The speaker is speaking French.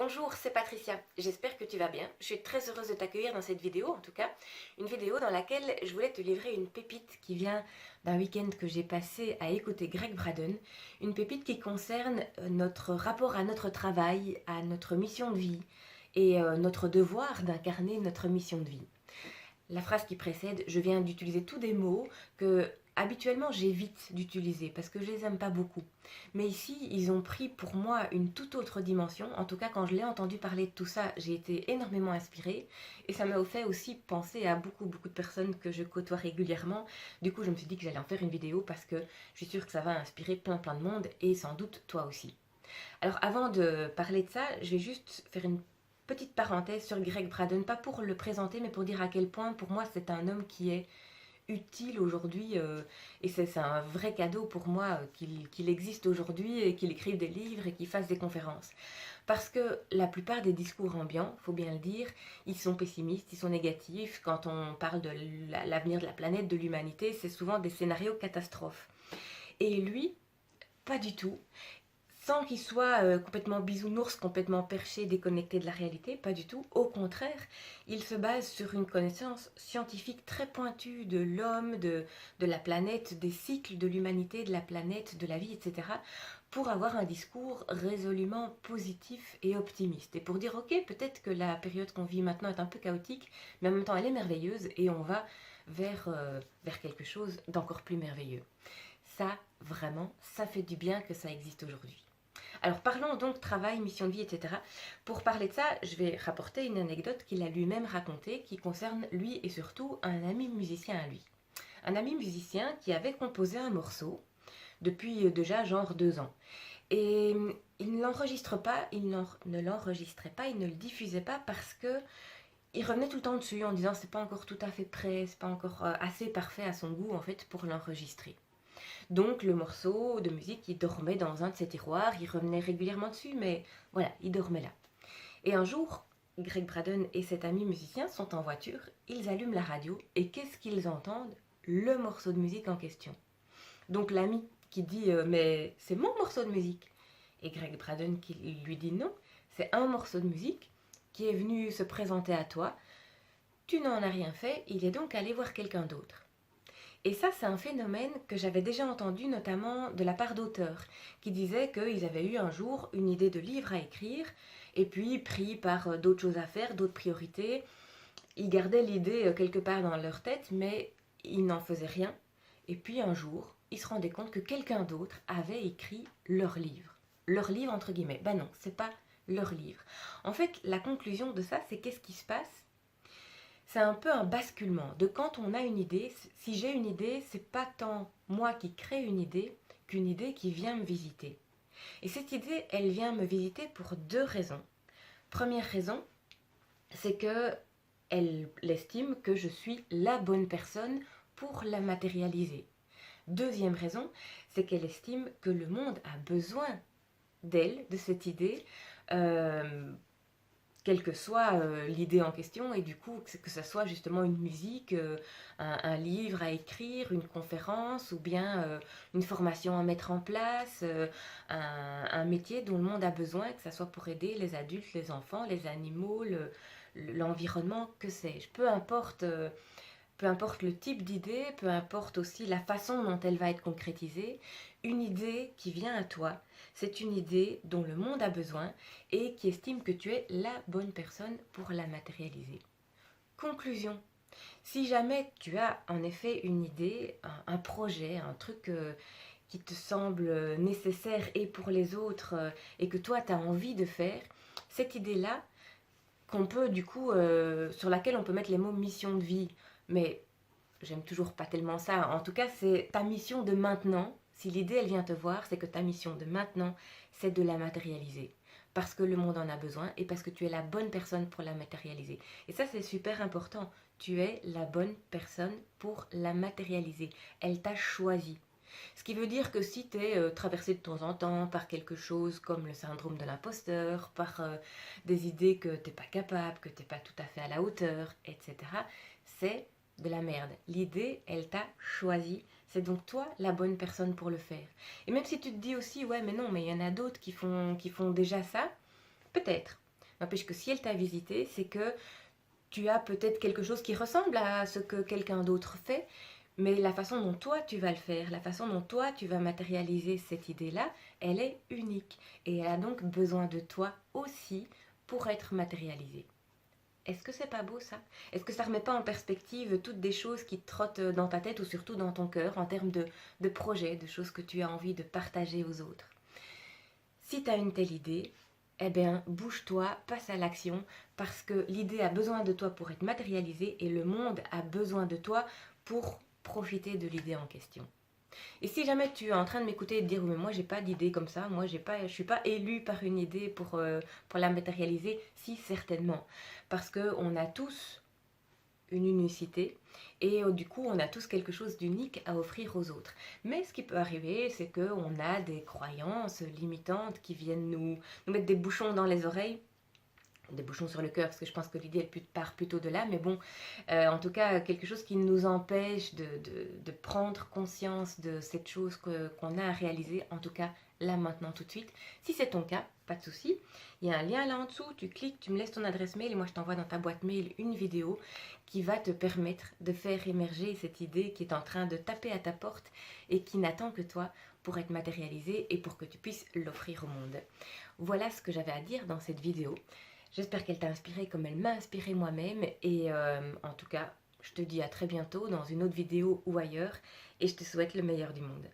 Bonjour, c'est Patricia, j'espère que tu vas bien. Je suis très heureuse de t'accueillir dans cette vidéo, en tout cas, une vidéo dans laquelle je voulais te livrer une pépite qui vient d'un week-end que j'ai passé à écouter Greg Braden, une pépite qui concerne notre rapport à notre travail, à notre mission de vie et notre devoir d'incarner notre mission de vie. La phrase qui précède, je viens d'utiliser tous des mots que habituellement j'évite d'utiliser parce que je les aime pas beaucoup. Mais ici, ils ont pris pour moi une toute autre dimension. En tout cas, quand je l'ai entendu parler de tout ça, j'ai été énormément inspirée et ça m'a fait aussi penser à beaucoup de personnes que je côtoie régulièrement. Du coup, je me suis dit que j'allais en faire une vidéo parce que je suis sûre que ça va inspirer plein de monde et sans doute toi aussi. Alors avant de parler de ça, je vais juste faire une petite parenthèse sur Greg Braden, pas pour le présenter, mais pour dire à quel point pour moi c'est un homme qui est utile aujourd'hui et c'est un vrai cadeau pour moi qu'il existe aujourd'hui et qu'il écrive des livres et qu'il fasse des conférences. Parce que la plupart des discours ambiants, faut bien le dire, ils sont pessimistes, ils sont négatifs. Quand on parle de l'avenir de la planète, de l'humanité, c'est souvent des scénarios catastrophes. Et lui, pas du tout. Sans qu'il soit complètement bisounours, complètement perché, déconnecté de la réalité, pas du tout. Au contraire, il se base sur une connaissance scientifique très pointue de l'homme, de la planète, des cycles de l'humanité, de la planète, de la vie, etc. pour avoir un discours résolument positif et optimiste. Et pour dire, ok, peut-être que la période qu'on vit maintenant est un peu chaotique, mais en même temps elle est merveilleuse et on va vers quelque chose d'encore plus merveilleux. Ça, vraiment, ça fait du bien que ça existe aujourd'hui. Alors parlons donc travail, mission de vie, etc. Pour parler de ça, je vais rapporter une anecdote qu'il a lui-même racontée qui concerne lui et surtout un ami musicien à lui. Un ami musicien qui avait composé un morceau depuis déjà genre 2 ans. Et il ne l'enregistre pas, ne l'enregistrait pas, il ne le diffusait pas parce que il revenait tout le temps dessus en disant c'est pas encore tout à fait prêt, c'est pas encore assez parfait à son goût en fait pour l'enregistrer. Donc le morceau de musique, il dormait dans un de ses tiroirs, il revenait régulièrement dessus, mais voilà, il dormait là. Et un jour, Greg Braden et cet ami musicien sont en voiture, ils allument la radio, et qu'est-ce qu'ils entendent? Le morceau de musique en question. Donc l'ami qui dit mais c'est mon morceau de musique. Et Greg Braden qui lui dit non, c'est un morceau de musique qui est venu se présenter à toi, tu n'en as rien fait, il est donc allé voir quelqu'un d'autre. Et ça, c'est un phénomène que j'avais déjà entendu notamment de la part d'auteurs qui disaient qu'ils avaient eu un jour une idée de livre à écrire et puis pris par d'autres choses à faire, d'autres priorités, ils gardaient l'idée quelque part dans leur tête mais ils n'en faisaient rien. Et puis un jour, ils se rendaient compte que quelqu'un d'autre avait écrit leur livre. Leur livre entre guillemets. Ben non, c'est pas leur livre. En fait, la conclusion de ça, c'est qu'est-ce qui se passe? C'est un peu un basculement de quand on a une idée. Si j'ai une idée, c'est pas tant moi qui crée une idée qu'une idée qui vient me visiter. Et cette idée, elle vient me visiter pour 2 raisons. Première raison, c'est que elle estime que je suis la bonne personne pour la matérialiser. Deuxième raison, c'est qu'elle estime que le monde a besoin d'elle, de cette idée, euh, quelle que soit l'idée en question, et du coup que ce soit justement une musique, un livre à écrire, une conférence, ou bien une formation à mettre en place, un métier dont le monde a besoin, que ce soit pour aider les adultes, les enfants, les animaux, l'environnement, que sais-je. Peu importe le type d'idée, peu importe aussi la façon dont elle va être concrétisée, une idée qui vient à toi, c'est une idée dont le monde a besoin et qui estime que tu es la bonne personne pour la matérialiser. Conclusion. Si jamais tu as en effet une idée, un projet, un truc qui te semble nécessaire et pour les autres et que toi tu as envie de faire, cette idée-là, qu'on peut du coup, sur laquelle on peut mettre les mots mission de vie, mais j'aime toujours pas tellement ça. En tout cas, c'est ta mission de maintenant. Si l'idée elle vient te voir, c'est que ta mission de maintenant, c'est de la matérialiser. Parce que le monde en a besoin et parce que tu es la bonne personne pour la matérialiser. Et ça, c'est super important. Tu es la bonne personne pour la matérialiser. Elle t'a choisi. Ce qui veut dire que si tu es traversé de temps en temps par quelque chose comme le syndrome de l'imposteur, par des idées que tu n'es pas capable, que tu n'es pas tout à fait à la hauteur, etc., c'est de la merde. L'idée, elle t'a choisi. C'est donc toi la bonne personne pour le faire. Et même si tu te dis aussi, ouais, mais non, mais il y en a d'autres qui font déjà ça, peut-être. N'empêche que si elle t'a visité, c'est que tu as peut-être quelque chose qui ressemble à ce que quelqu'un d'autre fait, mais la façon dont toi tu vas le faire, la façon dont toi tu vas matérialiser cette idée-là, elle est unique. Et elle a donc besoin de toi aussi pour être matérialisée. Est-ce que c'est pas beau ça? Est-ce que ça remet pas en perspective toutes des choses qui te trottent dans ta tête ou surtout dans ton cœur en termes de projets, de choses que tu as envie de partager aux autres? Si tu as une telle idée, eh bien, bouge-toi, passe à l'action, parce que l'idée a besoin de toi pour être matérialisée et le monde a besoin de toi pour profiter de l'idée en question. Et si jamais tu es en train de m'écouter et de dire oui, mais moi j'ai pas d'idée comme ça, moi je suis pas élu par une idée pour la matérialiser, si certainement, parce que on a tous une unicité et du coup on a tous quelque chose d'unique à offrir aux autres. Mais ce qui peut arriver, c'est qu'on a des croyances limitantes qui viennent nous mettre des bouchons dans les oreilles, des bouchons sur le cœur, parce que je pense que l'idée elle part plutôt de là, mais bon, en tout cas quelque chose qui nous empêche de prendre conscience de cette chose qu'on a à réaliser, en tout cas là maintenant tout de suite. Si c'est ton cas, pas de souci, il y a un lien là en dessous, tu cliques, tu me laisses ton adresse mail et moi je t'envoie dans ta boîte mail une vidéo qui va te permettre de faire émerger cette idée qui est en train de taper à ta porte et qui n'attend que toi pour être matérialisée et pour que tu puisses l'offrir au monde. Voilà ce que j'avais à dire dans cette vidéo. J'espère qu'elle t'a inspiré comme elle m'a inspiré moi-même et en tout cas, je te dis à très bientôt dans une autre vidéo ou ailleurs et je te souhaite le meilleur du monde.